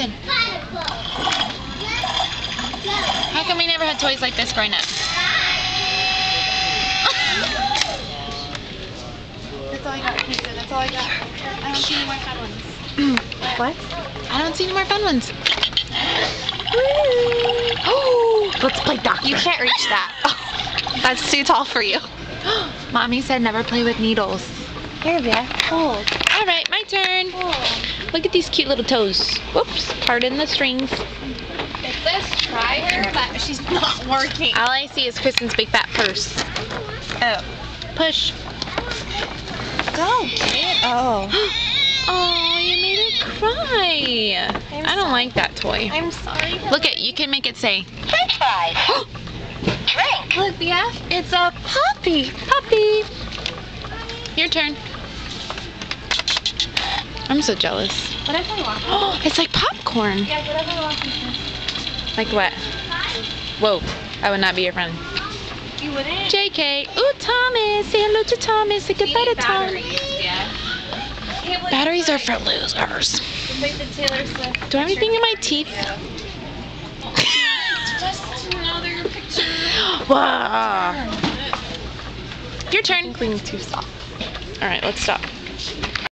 Kristen. How come we never had toys like this growing up? That's all I got, Kristen. That's all I got. I don't see any more fun ones. What? I don't see any more fun ones. Oh, let's play doctor. You can't reach that. That's too tall for you. Mommy said never play with needles. Here, Beth. Hold. All right, my turn. Look at these cute little toes. Whoops, pardon the strings. It says try her, but she's not working. All I see is Kristen's big fat purse. Oh. Push. Go, kid. Oh. Oh, you made it cry. I don't like that toy. I'm sorry. Look it, you can make it say. French fries. Drink. Look, BF. It's a puppy. Puppy. Your turn. I'm so jealous. Whatever you want. Oh, it's like popcorn. Yeah, whatever you want. Like what? Whoa, I would not be your friend. You wouldn't? JK. Ooh, Thomas. Say hello to Thomas. Say goodbye to Thomas. Yeah. Batteries are for losers. It's like the Taylor Swift. Do I have anything in my teeth? Just another picture. Wow. Your turn. Clean's too soft. All right, let's stop.